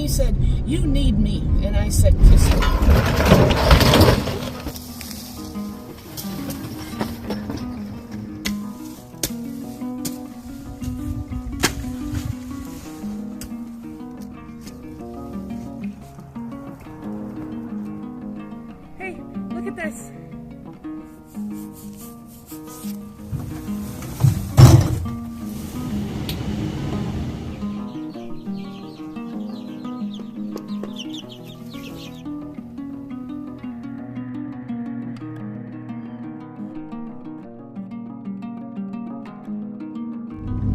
he said, "You need me." And I said, "Kiss me." Look at this.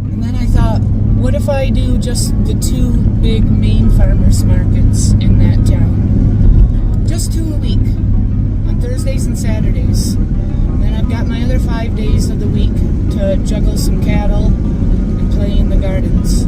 And then I thought, what if I do just the 2 big main farmers markets in that town? Just 2 a week. Thursdays and Saturdays. And then I've got my other 5 days of the week to juggle some cattle and play in the gardens.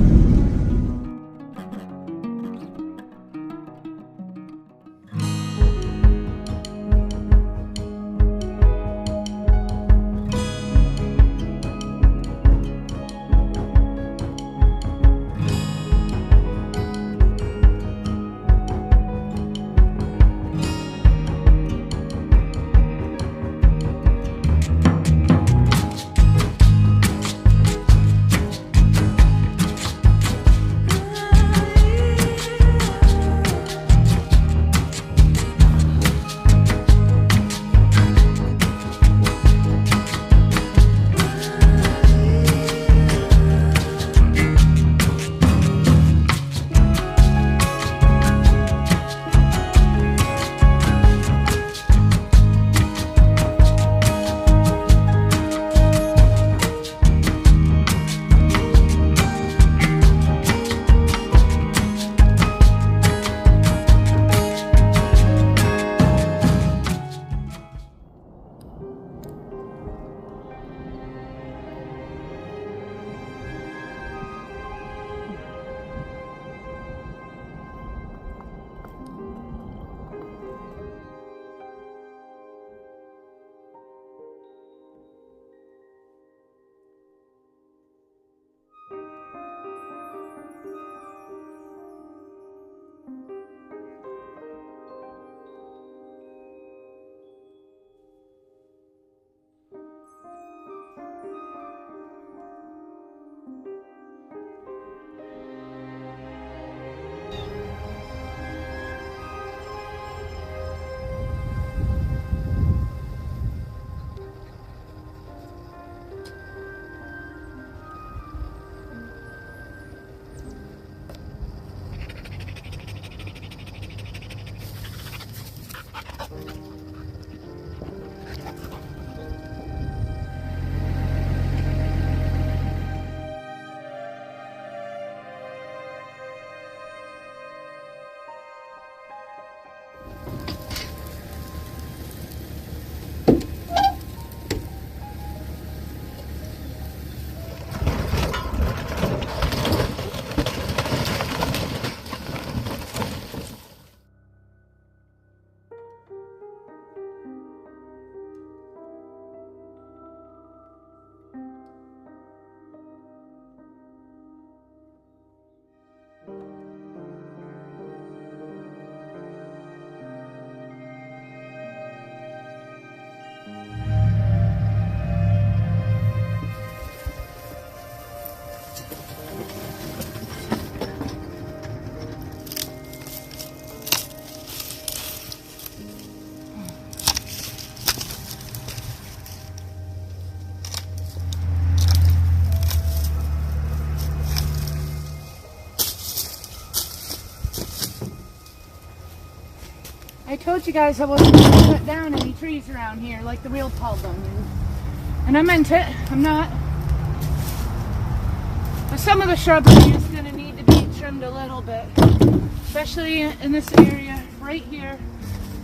I told you guys I wasn't going to cut down any trees around here like the real Paul Bunyan. And I meant it. I'm not. But some of the shrubbery is going to need to be trimmed a little bit. Especially in this area right here.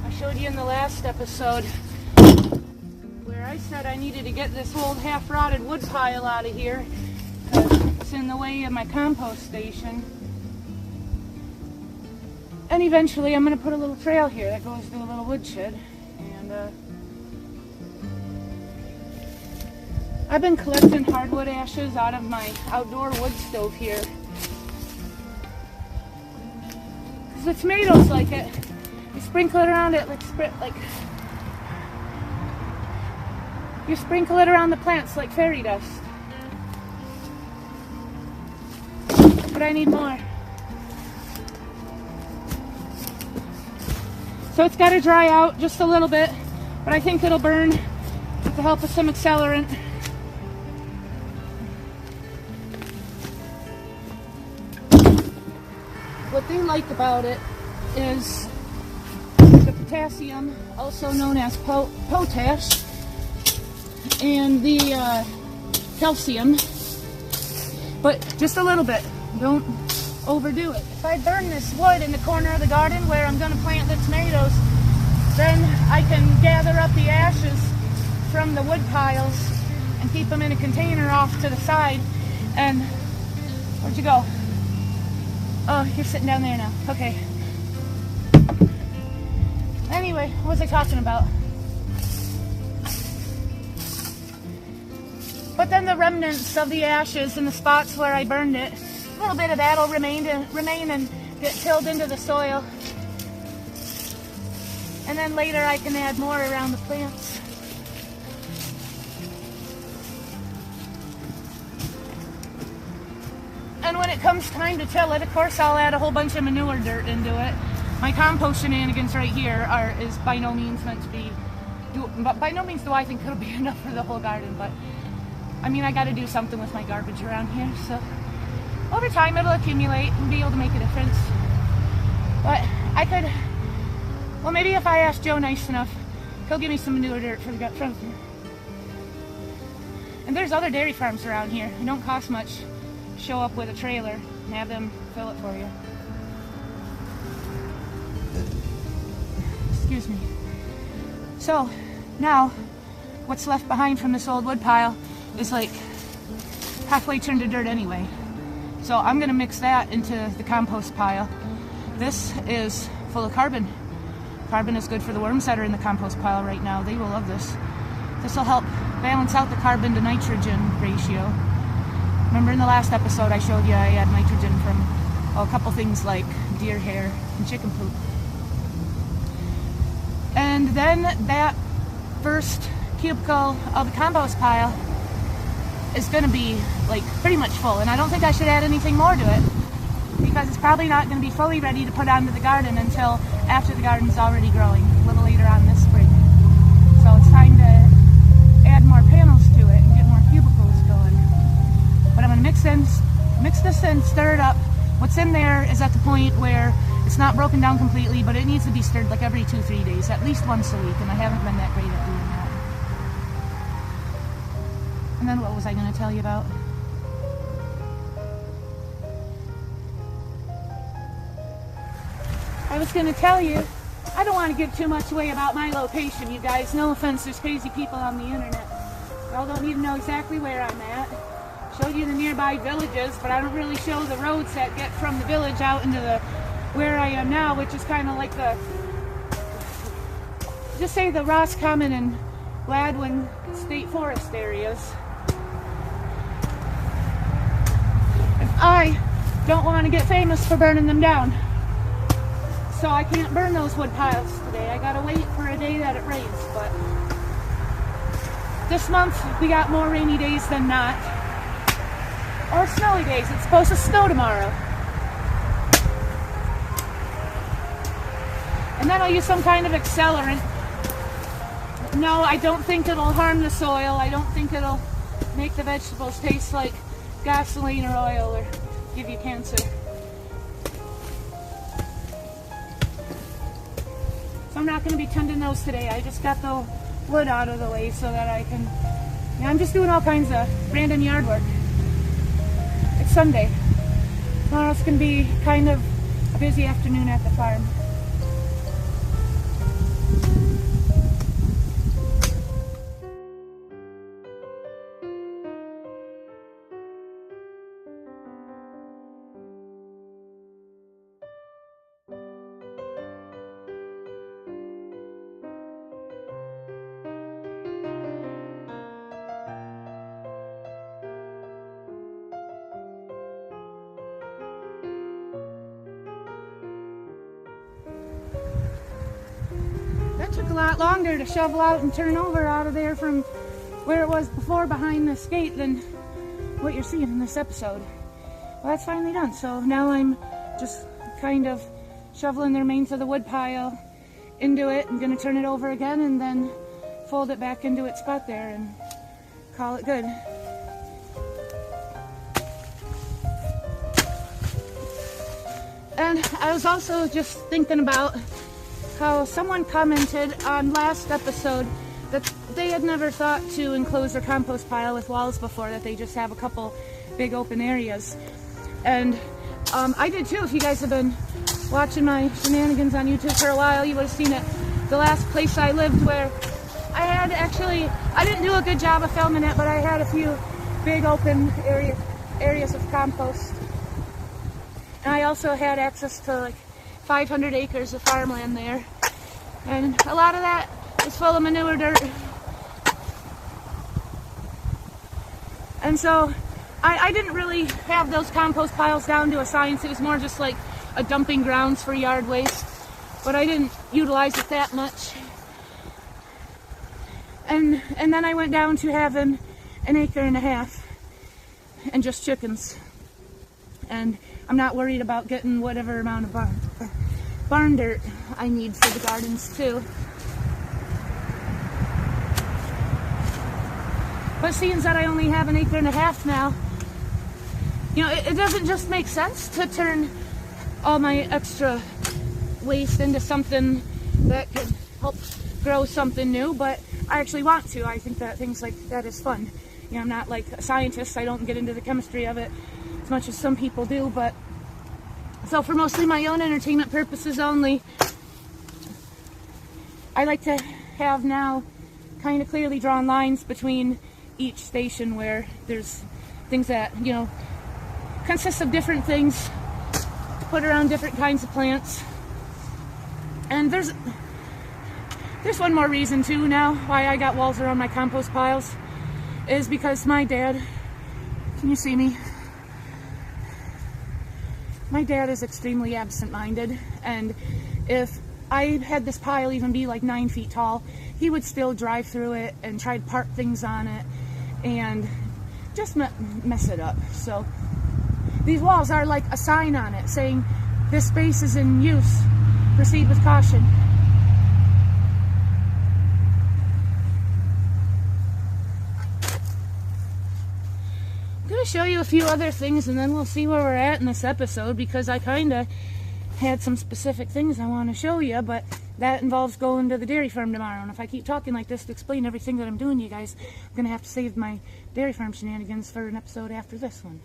I showed you in the last episode where I said I needed to get this old half-rotted wood pile out of here because it's in the way of my compost station. And eventually I'm going to put a little trail here that goes to a little woodshed. And I've been collecting hardwood ashes out of my outdoor wood stove here. because the tomatoes like it. You sprinkle it around it you sprinkle it around the plants like fairy dust. But I need more. So it's got to dry out just a little bit, but I think it'll burn with the help of some accelerant. What they like about it is the potassium, also known as potash, and the calcium, but just a little bit. Don't overdo it. If I burn this wood in the corner of the garden where I'm going to plant the tomatoes, then I can gather up the ashes from the wood piles and keep them in a container off to the side. And where'd you go? Oh, you're sitting down there now. Okay. Anyway, what was I talking about? But then the remnants of the ashes in the spots where I burned it, a little bit of that will remain and get tilled into the soil. And then later I can add more around the plants. And when it comes time to till it, of course I'll add a whole bunch of manure dirt into it. My compost shenanigans right here is by no means meant to be, but by no means do I think it'll be enough for the whole garden, but I mean I gotta do something with my garbage around here, so over time it'll accumulate and be able to make a difference. But I could, well maybe if I ask Joe nice enough, he'll give me some manure dirt for the front. And there's other dairy farms around here. It don't cost much. Show up with a trailer and have them fill it for you. Excuse me. So now what's left behind from this old wood pile is like halfway turned to dirt anyway. So I'm gonna mix that into the compost pile. This is full of carbon. Carbon is good for the worms that are in the compost pile right now. They will love this. This will help balance out the carbon to nitrogen ratio. Remember in the last episode I showed you I had nitrogen from a couple things like deer hair and chicken poop. And then that first cubicle of the compost pile is going to be like pretty much full, and I don't think I should add anything more to it because it's probably not going to be fully ready to put onto the garden until after the garden's already growing, a little later on this spring. So it's time to add more panels to it and get more cubicles going. But I'm going to mix this in, stir it up. What's in there is at the point where it's not broken down completely, but it needs to be stirred like every 2-3 days, at least once a week, and I haven't been that great at doing that. And then what was I going to tell you about? I was going to tell you, I don't want to give too much away about my location, you guys. No offense, there's crazy people on the internet. Y'all don't need to know exactly where I'm at. Showed you the nearby villages, but I don't really show the roads that get from the village out into the where I am now, which is kind of like the, just say the Roscommon and Gladwin State Forest areas. And I don't want to get famous for burning them down. So I can't burn those wood piles today. I gotta wait for a day that it rains, but this month we got more rainy days than not. Or snowy days. It's supposed to snow tomorrow. And then I'll use some kind of accelerant. No, I don't think it'll harm the soil. I don't think it'll make the vegetables taste like gasoline or oil or give you cancer. So I'm not going to be tending those today. I just got the wood out of the way so that I can, yeah, I'm just doing all kinds of random yard work. It's Sunday. Tomorrow's going to be kind of a busy afternoon at the farm. took a lot longer to shovel out and turn over out of there from where it was before behind this gate than what you're seeing in this episode. Well, that's finally done. So now I'm just kind of shoveling the remains of the wood pile into it. I'm going to turn it over again and then fold it back into its spot there and call it good. And I was also just thinking about how someone commented on last episode that they had never thought to enclose their compost pile with walls before, that they just have a couple big open areas. And I did too. If you guys have been watching my shenanigans on YouTube for a while, you would have seen it. The last place I lived where I didn't do a good job of filming it, but I had a few big open areas of compost. And I also had access to like 500 acres of farmland there. And a lot of that is full of manure dirt. And so I didn't really have those compost piles down to a science. It was more just like a dumping grounds for yard waste. But I didn't utilize it that much. And then I went down to having 1.5 acres and just chickens. And I'm not worried about getting whatever amount of barn dirt I need for the gardens too. But seeing that I only have 1.5 acres now, you know, it doesn't just make sense to turn all my extra waste into something that could help grow something new, but I actually want to. I think that things like that is fun. You know, I'm not like a scientist. I don't get into the chemistry of it as much as some people do, but so for mostly my own entertainment purposes only, I like to have now kind of clearly drawn lines between each station where there's things that, you know, consist of different things put around different kinds of plants. And there's one more reason too now why I got walls around my compost piles, is because my dad, can you see me? My dad is extremely absent-minded, and if I had this pile even be like 9 feet tall, he would still drive through it and try to park things on it and just mess it up. So these walls are like a sign on it saying this space is in use, proceed with caution. I'm going to show you a few other things and then we'll see where we're at in this episode, because I kind of had some specific things I want to show you, but that involves going to the dairy farm tomorrow. And if I keep talking like this to explain everything that I'm doing to you guys, I'm going to have to save my dairy farm shenanigans for an episode after this one.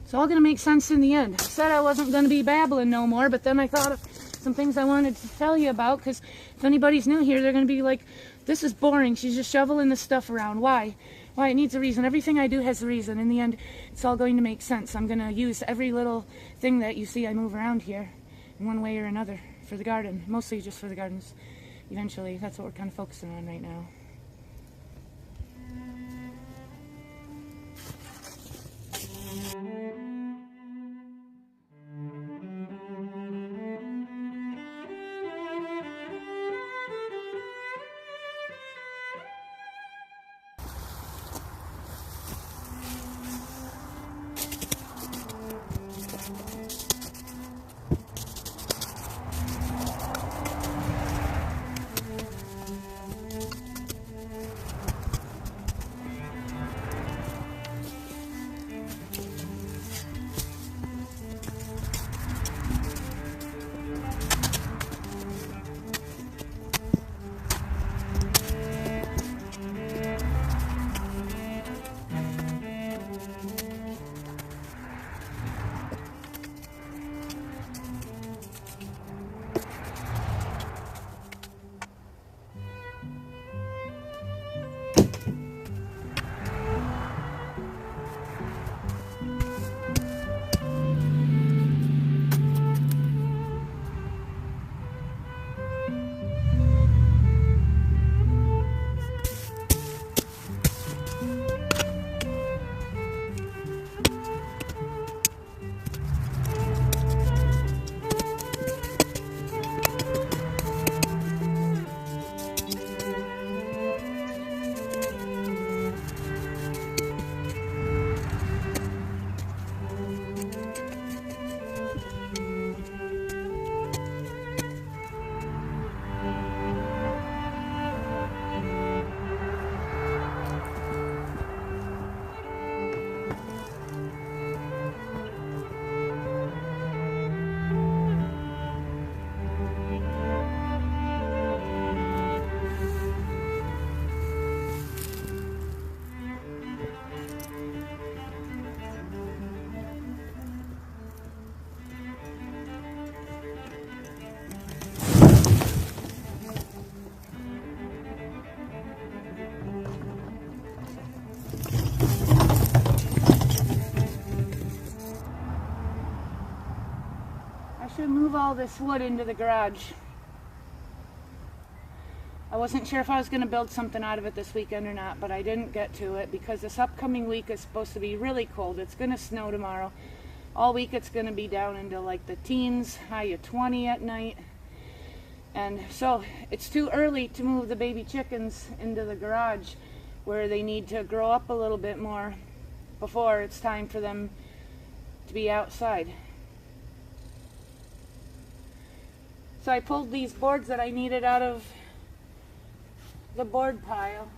It's all going to make sense in the end. I said I wasn't going to be babbling no more, but then I thought of some things I wanted to tell you about, because if anybody's new here, they're going to be like, this is boring. She's just shoveling this stuff around. Why? Why? It needs a reason. Everything I do has a reason. In the end, it's all going to make sense. I'm going to use every little thing that you see I move around here in one way or another for the garden. Mostly just for the gardens. Eventually, that's what we're kind of focusing on right now. should move all this wood into the garage. I wasn't sure if I was going to build something out of it this weekend or not, but I didn't get to it because this upcoming week is supposed to be really cold. It's going to snow tomorrow. All week it's going to be down into like the teens, high of 20 at night. And so it's too early to move the baby chickens into the garage where they need to grow up a little bit more before it's time for them to be outside. So I pulled these boards that I needed out of the board pile.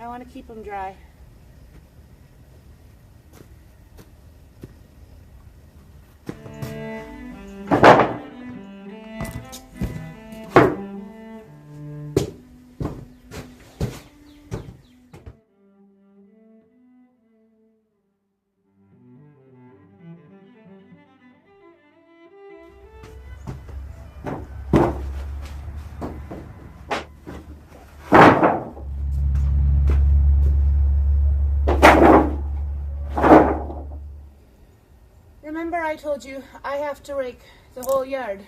I want to keep them dry. Remember I told you I have to rake the whole yard,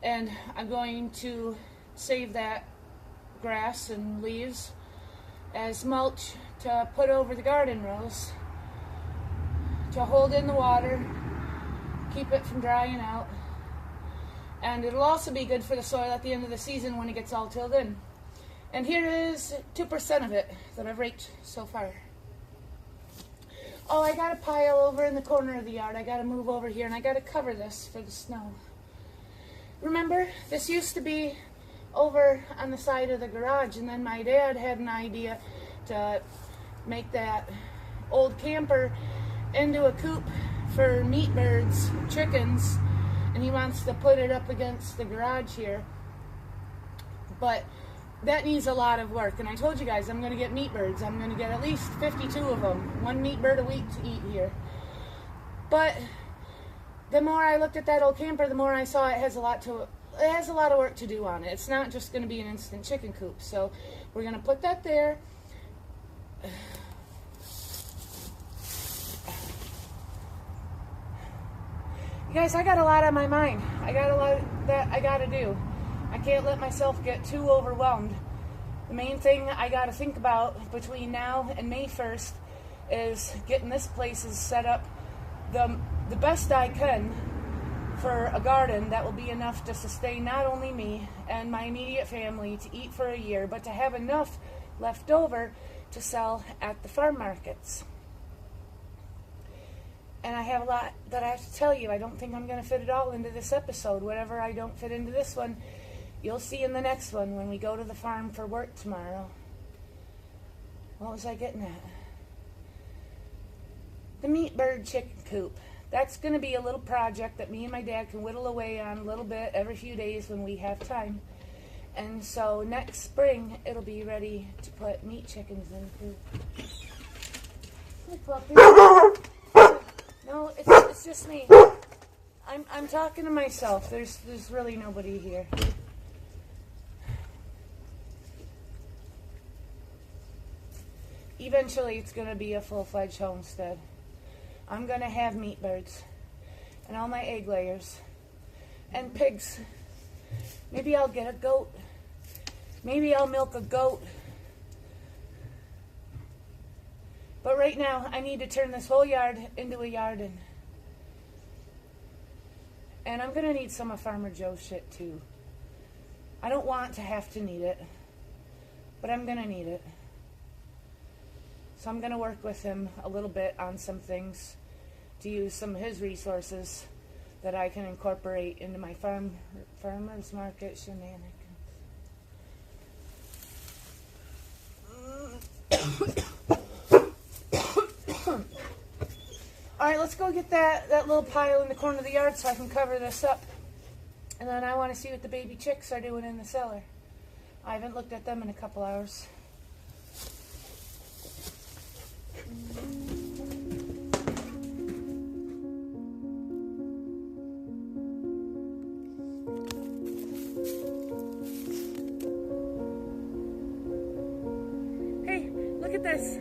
and I'm going to save that grass and leaves as mulch to put over the garden rows to hold in the water, keep it from drying out, and it'll also be good for the soil at the end of the season when it gets all tilled in. And here is 2% of it that I've raked so far. Oh, I got a pile over in the corner of the yard. I got to move over here, and I got to cover this for the snow. Remember, this used to be over on the side of the garage, and then my dad had an idea to make that old camper into a coop for meat birds, chickens, and he wants to put it up against the garage here. But that needs a lot of work, and I told you guys I'm going to get meat birds. I'm going to get at least 52 of them, one meat bird a week to eat here. But the more I looked at that old camper, the more I saw it has a lot of work to do on it. It's not just going to be an instant chicken coop. So we're going to put that there. You guys, I got a lot on my mind. I got a lot that I got to do. I can't let myself get too overwhelmed. The main thing I got to think about between now and May 1st is getting this place set up the best I can for a garden that will be enough to sustain not only me and my immediate family to eat for a year, but to have enough left over to sell at the farm markets. And I have a lot that I have to tell you. I don't think I'm going to fit it all into this episode. Whatever I don't fit into this one, you'll see in the next one when we go to the farm for work tomorrow. What was I getting at? The meat bird chicken coop. That's going to be a little project that me and my dad can whittle away on a little bit every few days when we have time. And so next spring, it'll be ready to put meat chickens in too. No, it's just me. I'm talking to myself. There's really nobody here. Eventually, it's going to be a full-fledged homestead. I'm going to have meat birds and all my egg layers and pigs. Maybe I'll get a goat. Maybe I'll milk a goat. But right now, I need to turn this whole yard into a garden. And I'm going to need some of Farmer Joe's shit, too. I don't want to have to need it, but I'm going to need it. So I'm going to work with him a little bit on some things to use some of his resources that I can incorporate into my farmer's market shenanigans. Alright, let's go get that little pile in the corner of the yard so I can cover this up. And then I want to see what the baby chicks are doing in the cellar. I haven't looked at them in a couple hours. Hey, look at this.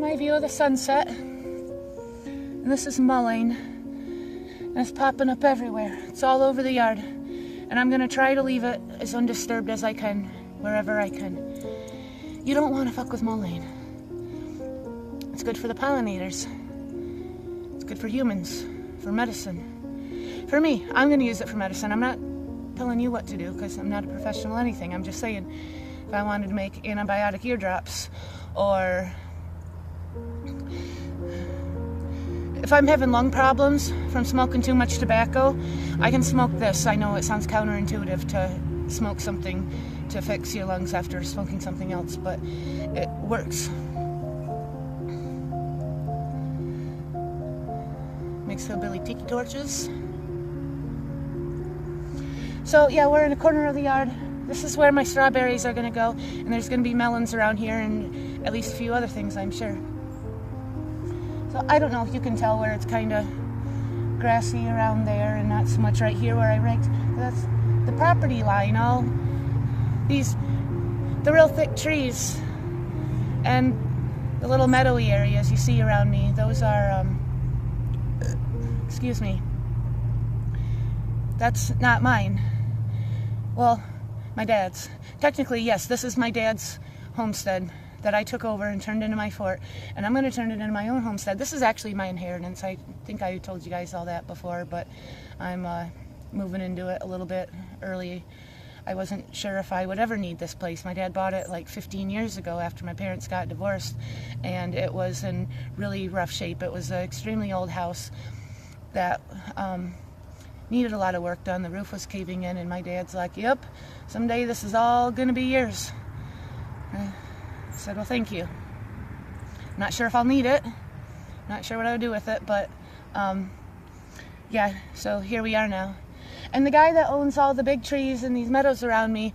my view of the sunset. And this is mullein. And it's popping up everywhere. It's all over the yard. And I'm going to try to leave it as undisturbed as I can, wherever I can. You don't want to fuck with mullein. It's good for the pollinators. It's good for humans, for medicine. For me, I'm going to use it for medicine. I'm not telling you what to do because I'm not a professional anything. I'm just saying if I wanted to make antibiotic eardrops, or if I'm having lung problems from smoking too much tobacco, I can smoke this. I know it sounds counterintuitive to smoke something to fix your lungs after smoking something else, but it works. Makes hillbilly tiki torches. So yeah, we're in a corner of the yard. This is where my strawberries are going to go, and there's going to be melons around here and at least a few other things, I'm sure. So I don't know if you can tell where it's kind of grassy around there and not so much right here where I raked. That's the property line. All the real thick trees and the little meadowy areas you see around me, those are, excuse me, that's not mine. Well, my dad's. Technically, yes, this is my dad's homestead that I took over and turned into my fort, and I'm going to turn it into my own homestead. This is actually my inheritance. I think I told you guys all that before, but I'm moving into it a little bit early. I wasn't sure if I would ever need this place. My dad bought it like 15 years ago after my parents got divorced, and it was in really rough shape. It was an extremely old house that needed a lot of work done. The roof was caving in, and my dad's like, yep, someday this is all going to be yours. I said, well, thank you. Not sure if I'll need it. Not sure what I would do with it, but yeah, so here we are now. And the guy that owns all the big trees and these meadows around me,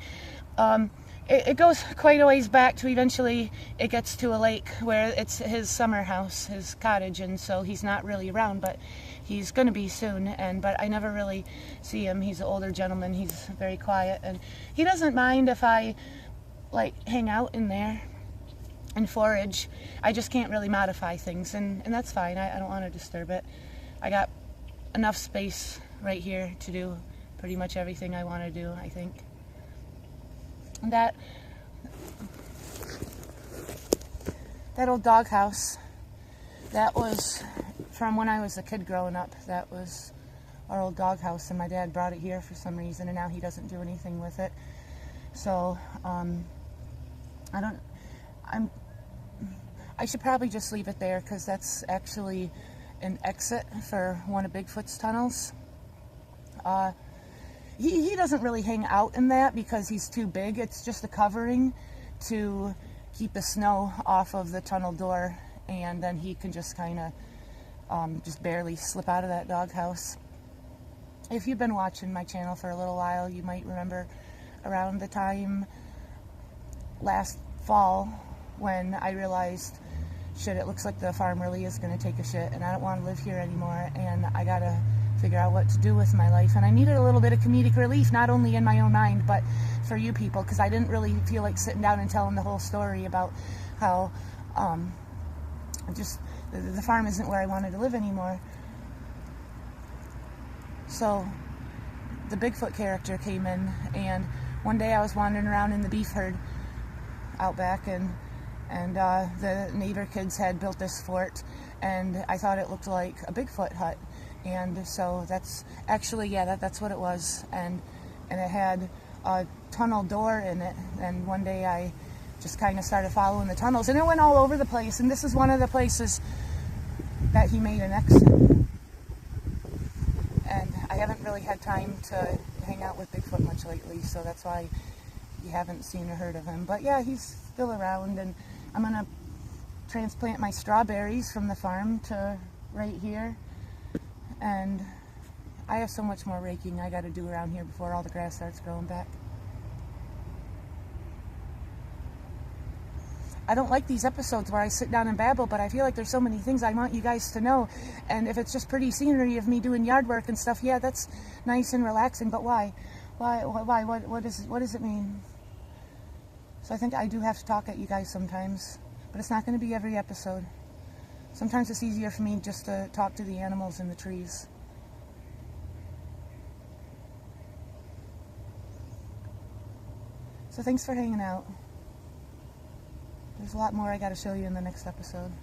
it goes quite a ways back to eventually it gets to a lake where it's his summer house, his cottage, and so he's not really around, but he's going to be soon. But I never really see him. He's an older gentleman. He's very quiet, and he doesn't mind if I like hang out in there and forage. I just can't really modify things, and that's fine. I don't want to disturb it. I got enough space right here to do pretty much everything I want to do, I think. And that old doghouse, that was from when I was a kid growing up. That was our old doghouse, and my dad brought it here for some reason, and now he doesn't do anything with it. So I should probably just leave it there, because that's actually an exit for one of Bigfoot's tunnels. He doesn't really hang out in that because he's too big. It's just a covering to keep the snow off of the tunnel door, and then he can just kind of just barely slip out of that doghouse. If you've been watching my channel for a little while, you might remember around the time last fall when I realized, shit, it looks like the farm really is going to take a shit, and I don't want to live here anymore, and I gotta figure out what to do with my life. And I needed a little bit of comedic relief, not only in my own mind, but for you people, because I didn't really feel like sitting down and telling the whole story about how just the farm isn't where I wanted to live anymore. So the Bigfoot character came in, and one day I was wandering around in the beef herd out back, and the neighbor kids had built this fort, and I thought it looked like a Bigfoot hut. And so that's actually, yeah, that's what it was. And it had a tunnel door in it. And one day I just kind of started following the tunnels, and it went all over the place. And this is one of the places that he made an exit. And I haven't really had time to hang out with Bigfoot much lately, so that's why you haven't seen or heard of him. But yeah, he's still around, and I'm gonna transplant my strawberries from the farm to right here. And I have so much more raking I got to do around here before all the grass starts growing back. I don't like these episodes where I sit down and babble, but I feel like there's so many things I want you guys to know. And if it's just pretty scenery of me doing yard work and stuff, yeah, that's nice and relaxing. But why? Why? What does it mean? So I think I do have to talk at you guys sometimes, but it's not going to be every episode. Sometimes it's easier for me just to talk to the animals in the trees. So thanks for hanging out. There's a lot more I gotta show you in the next episode.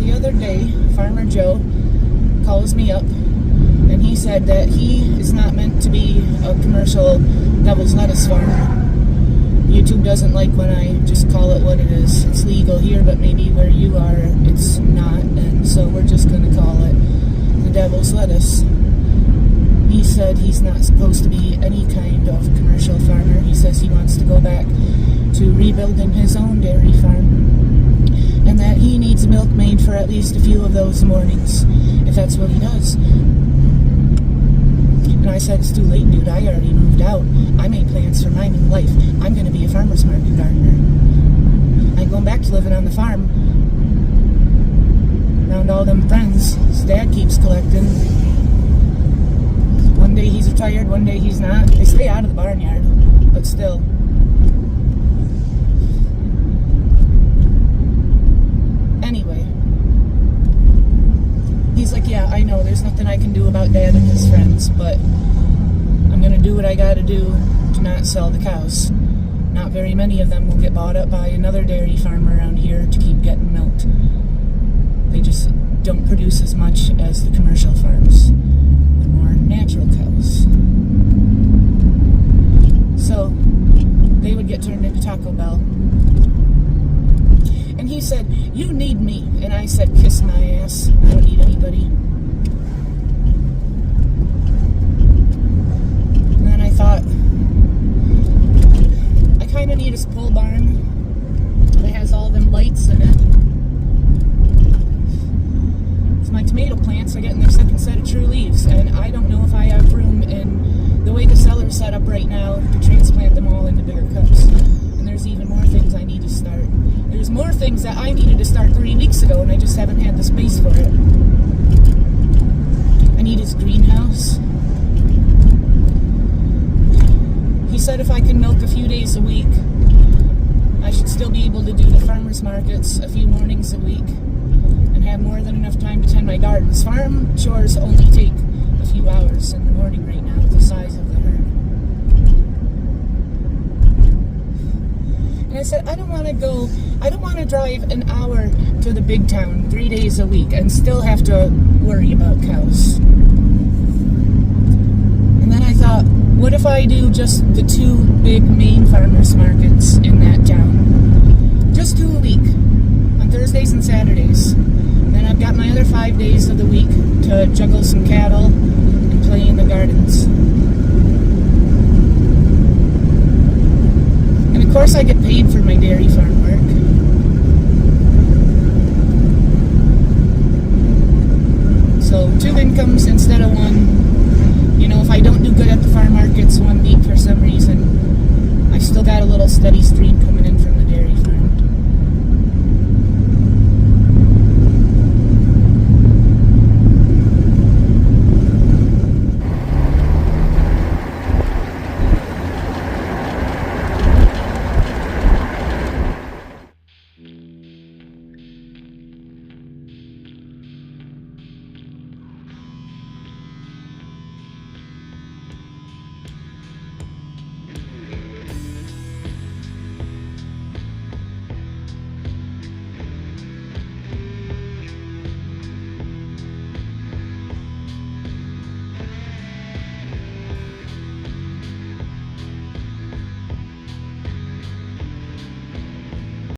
the other day, Farmer Joe calls me up, and he said that he is not meant to be a commercial devil's lettuce farmer. YouTube doesn't like when I just call it what it is. It's legal here, but maybe where you are, it's not, and so we're just going to call it the devil's lettuce. He said he's not supposed to be any kind of commercial farmer. He says he wants to go back to rebuilding his own dairy farm, and that he needs a milkmaid for at least a few of those mornings, if that's what he does. And I said, it's too late, dude. I already moved out. I made plans for my new life. I'm going to be a farmer's market gardener. I'm going back to living on the farm around all them friends his dad keeps collecting. One day he's retired, one day he's not. They stay out of the barnyard, but still. Anyway, he's like, yeah, I know, there's nothing I can do about Dad and his friends, but I'm going to do what I got to do to not sell the cows. Not very many of them will get bought up by another dairy farm around here to keep getting milked. They just don't produce as much as the commercial farms. They're more natural cows. So, they would get turned into Taco Bell. And he said, you need me. And I said, kiss my ass. I don't need anybody. And then I thought, I kind of need a pole barn that has all them lights in it. It's my tomato plants are getting their second set of true leaves. And I don't know if I have room in the way the cellar's set up right now to transplant them all into bigger cups. And there's even more things I need to start. There's more things that I needed to start 3 weeks ago, and I just haven't had the space for it. I need his greenhouse. He said if I can milk a few days a week, I should still be able to do the farmers markets a few mornings a week and have more than enough time to tend my gardens. Farm chores only take a few hours in the morning right now with the size of the herd. And I said, I don't want to drive an hour to the big town 3 days a week and still have to worry about cows. And then I thought, what if I do just the 2 big main farmers markets in that town? Just 2 a week, on Thursdays and Saturdays. Then I've got my other 5 days of the week to juggle some cattle and play in the gardens. And of course I get paid for my dairy farm work. So 2 incomes instead of 1. You know, if I don't do good at the farm markets 1 week for some reason, I still got a little steady stream coming in from the dairy farm.